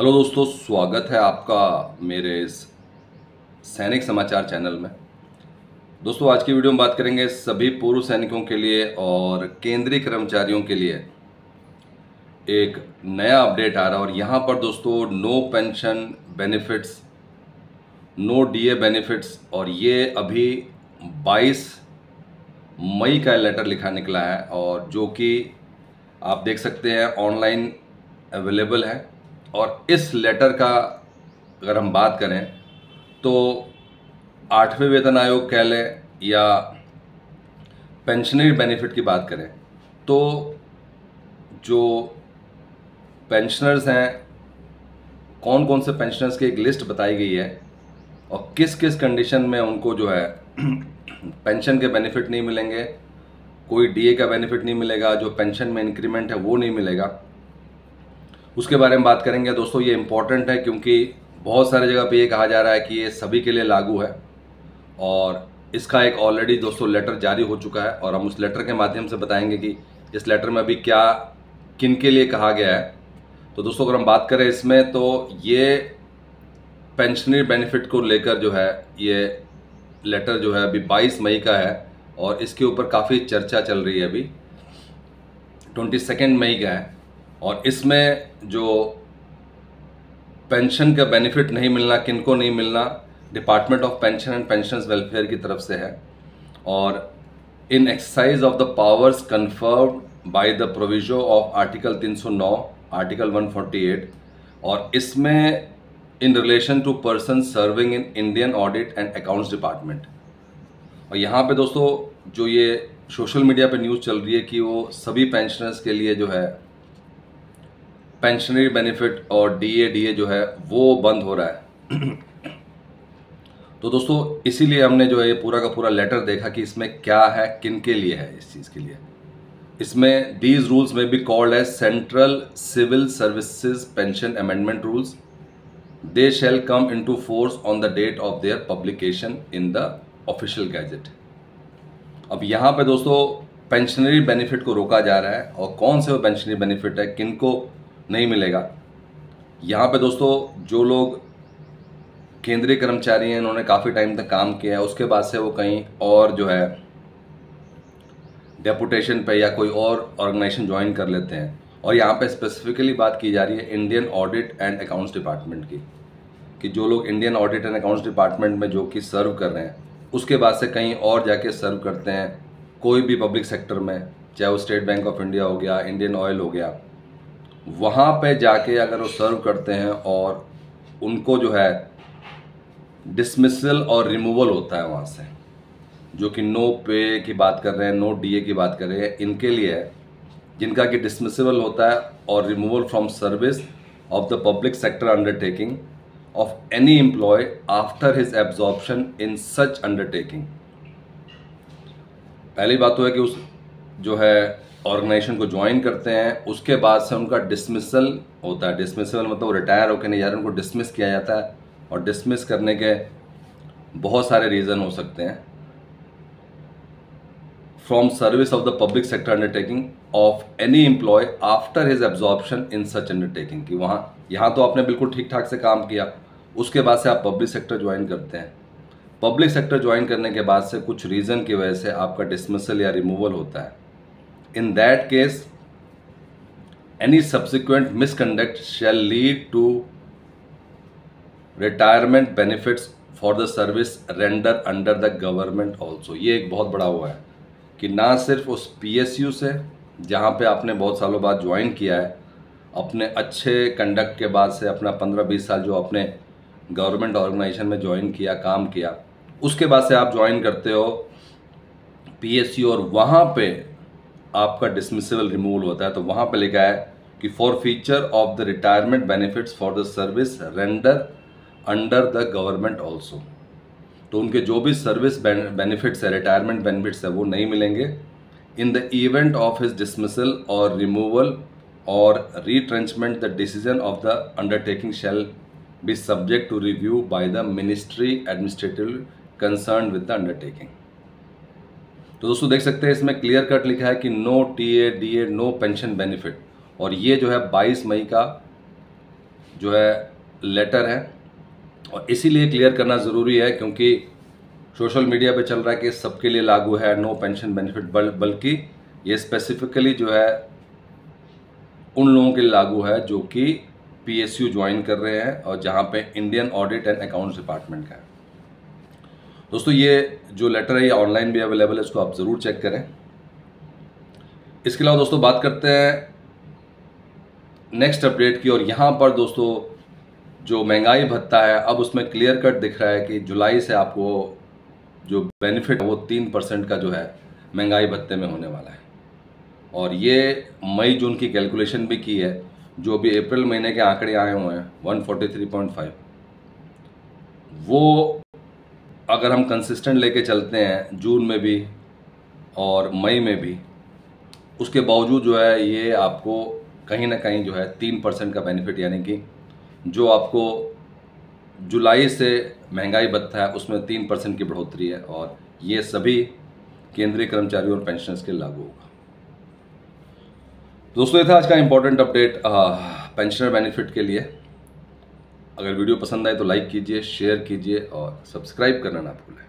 Hello दोस्तों, स्वागत है आपका मेरे इस सैनिक समाचार चैनल में। दोस्तों, आज की वीडियो में बात करेंगे सभी पूर्व सैनिकों के लिए और केंद्रीय कर्मचारियों के लिए एक नया अपडेट आ रहा है। और यहाँ पर दोस्तों no pension benefits, no DA benefits, और ये अभी 22 मई का लेटर लिखा निकला है और जो कि आप देख सकते हैं ऑनलाइन अवेलेबल है। और इस लेटर का अगर हम बात करें तो 8वें वेतन आयोग कह लें या पेंशनरी बेनिफिट की बात करें तो जो पेंशनर्स हैं, कौन कौन से पेंशनर्स की एक लिस्ट बताई गई है और किस किस कंडीशन में उनको जो है पेंशन के बेनिफिट नहीं मिलेंगे, कोई डीए का बेनिफिट नहीं मिलेगा, जो पेंशन में इंक्रीमेंट है वो नहीं मिलेगा, उसके बारे में बात करेंगे। दोस्तों ये इम्पॉर्टेंट है क्योंकि बहुत सारे जगह पे ये कहा जा रहा है कि ये सभी के लिए लागू है और इसका एक ऑलरेडी दोस्तों लेटर जारी हो चुका है और हम उस लेटर के माध्यम से बताएंगे कि इस लेटर में अभी क्या किन के लिए कहा गया है। तो दोस्तों अगर हम बात करें इसमें तो ये पेंशनरी बेनिफिट को लेकर जो है ये लेटर जो है अभी 22 मई का है और इसके ऊपर काफ़ी चर्चा चल रही है। अभी 22 मई का है और इसमें जो पेंशन का बेनिफिट नहीं मिलना, किनको नहीं मिलना, department of pension and pensioners welfare की तरफ से है। और in exercise of the powers confirmed by the proviso of article 309, article 148, और इसमें in relation to person serving in Indian audit and accounts department. और यहाँ पे दोस्तों जो ये सोशल मीडिया पे न्यूज़ चल रही है कि वो सभी पेंशनर्स के लिए जो है पेंशनरी बेनिफिट और डीए जो है वो बंद हो रहा है। तो दोस्तों इसीलिए हमने जो है ये पूरा का पूरा लेटर देखा कि इसमें क्या है, किन के लिए है। इस चीज़ के लिए इसमें दीज रूल्स में be called as central civil services pension amendment rules, they shall come into force on the date of their publication in the official gazette. अब यहाँ पे दोस्तों पेंशनरी बेनिफिट को रोका जा रहा है और कौन से वो पेंशनरी बेनिफिट है, किनको नहीं मिलेगा। यहाँ पे दोस्तों जो लोग केंद्रीय कर्मचारी हैं, इन्होंने काफ़ी टाइम तक काम किया है, उसके बाद से वो कहीं और जो है डेपुटेशन पे या कोई और ऑर्गेनाइजेशन ज्वाइन कर लेते हैं। और यहाँ पे स्पेसिफिकली बात की जा रही है Indian audit and accounts department की, कि जो लोग Indian audit and accounts department में जो कि सर्व कर रहे हैं उसके बाद से कहीं और जाके सर्व करते हैं कोई भी पब्लिक सेक्टर में, चाहे वो स्टेट बैंक ऑफ इंडिया हो गया, इंडियन ऑयल हो गया, वहाँ पे जाके अगर वो सर्व करते हैं और उनको जो है डिसमिसल और रिमूवल होता है वहाँ से, जो कि नो पे की बात कर रहे हैं, नो डीए की बात कर रहे हैं, इनके लिए है जिनका कि डिसमिसल होता है और removal from service of the public sector undertaking of any employee after his absorption in such undertaking. पहली बात तो है कि उस जो है ऑर्गेनाइजेशन को ज्वाइन करते हैं, उसके बाद से उनका डिसमिसल होता है। डिसमिसल मतलब रिटायर होकर नहीं जा रहे, उनको डिसमिस किया जाता है और डिसमिस करने के बहुत सारे रीज़न हो सकते हैं। From service of the public sector undertaking of any employee after his absorption in such undertaking, कि वहाँ यहाँ तो आपने बिल्कुल ठीक ठाक से काम किया, उसके बाद से आप पब्लिक सेक्टर ज्वाइन करते हैं। पब्लिक सेक्टर ज्वाइन करने के बाद से कुछ रीज़न की वजह से आपका डिसमिसल या रिमूवल होता है। In that case, any subsequent misconduct shall lead to retirement benefits for the service rendered under the government also। ये एक बहुत बड़ा हुआ है कि ना सिर्फ उस PSU से जहाँ पे आपने बहुत सालों बाद ज्वाइन किया है, अपने अच्छे कंडक्ट के बाद से अपना 15-20 साल जो अपने गवर्नमेंट ऑर्गेनाइजेशन में ज्वाइन किया, काम किया, उसके बाद से आप ज्वाइन करते हो PSU और वहाँ पे आपका डिसमिसल रिमूवल होता है। तो वहाँ पे लिखा है कि for feature of the retirement benefits for the service render under the government also. तो उनके जो भी सर्विस बेनिफिट्स है, रिटायरमेंट बेनिफिट्स है, वो नहीं मिलेंगे in the event of his dismissal और रिमूवल और retrenchment. The decision of the undertaking shall be subject to review by the ministry administrative concern with the undertaking. तो दोस्तों देख सकते हैं इसमें क्लियर कट लिखा है कि no TA DA no pension benefit, और ये जो है 22 मई का जो है लेटर है, और इसीलिए क्लियर करना ज़रूरी है क्योंकि सोशल मीडिया पे चल रहा है कि सबके लिए लागू है नो पेंशन बेनिफिट, बल्कि ये स्पेसिफिकली जो है उन लोगों के लिए लागू है जो कि पीएसयू ज्वाइन कर रहे हैं और जहां पे Indian audit and accounts department का है। दोस्तों ये जो लेटर है ये ऑनलाइन भी अवेलेबल है, इसको आप ज़रूर चेक करें। इसके अलावा दोस्तों बात करते हैं नेक्स्ट अपडेट की, और यहाँ पर दोस्तों जो महंगाई भत्ता है अब उसमें क्लियर कट दिख रहा है कि जुलाई से आपको जो बेनिफिट है वो 3% का जो है महंगाई भत्ते में होने वाला है। और ये मई जून की कैलकुलेशन भी की है, जो भी अप्रैल महीने के आंकड़े आए हुए हैं 143.5, वो अगर हम कंसिस्टेंट लेके चलते हैं जून में भी और मई में भी, उसके बावजूद जो है ये आपको कहीं ना कहीं जो है 3% का बेनिफिट, यानी कि जो आपको जुलाई से महंगाई भत्ता है उसमें 3% की बढ़ोतरी है, और ये सभी केंद्रीय कर्मचारियों और पेंशनर्स के लागू होगा। दोस्तों ये था आज का इंपॉर्टेंट अपडेट पेंशनर बेनिफिट के लिए। अगर वीडियो पसंद आए तो लाइक कीजिए, शेयर कीजिए और सब्सक्राइब करना ना भूलें।